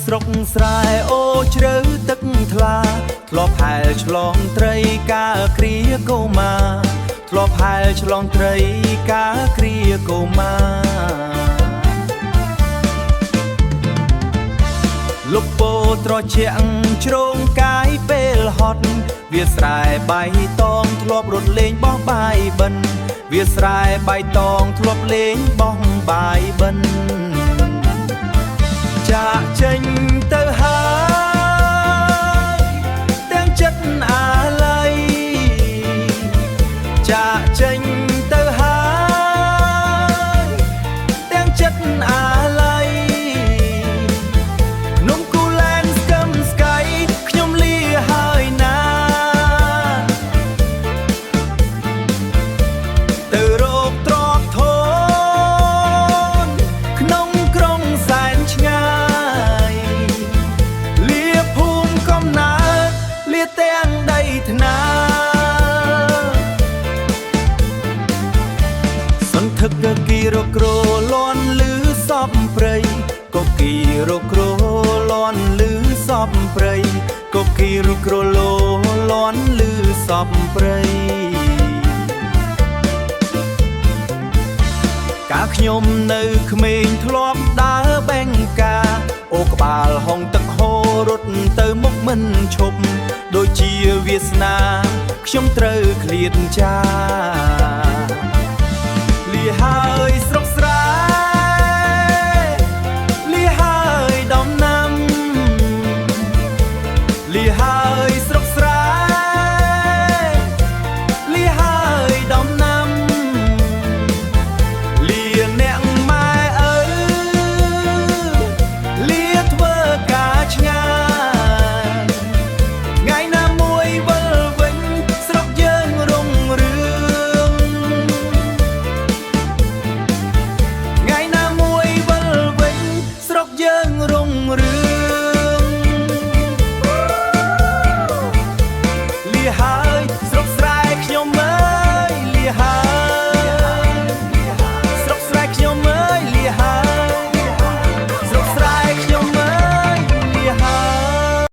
ស្រុកស្រែអូជ្រៅទឹកថ្លាធ្លាប់ហែលឆ្លងត្រីកាគ្រាកូម៉ាធ្លាប់ហែលឆ្លងត្រីកាគ្រាកូម៉ាលុបពោត្រជាក់ជ្រងកាយពេលហត់វាស្រែបៃតងធ្លាប់រត់លេងបោះបាយបិណ្ឌវាស្រែបៃតងធ្លាប់លេងបោះបាយបិណ្ឌចាក់ចេញទៅហើយទាំងចិត្តអាល័យចាក់ចេញទៅហើយទាំងចិត្តអាល័យនំគូលែនស្គមស្កៃខ្ញុំលាហើយណាទៅរកត្រកធនក្នុងក្រុងសែនឆ្ងាយលាភូមិកំណើតលាទាំងដីថ្នាសន្ធឹកគីរក្រលន់លឺសពព្រៃក៏គីរក្រលន់លឺសពព្រៃក៏គីរក្រលន់លឺសពព្រៃកាលខ្ញុំនៅក្មេងធ្លាប់ដើរបេងកាអូក្បាលហងទឹកហូររត់ទៅមុខមិនឈប់ដូចជាវាសនាខ្ញុំត្រូវឃ្លាតចា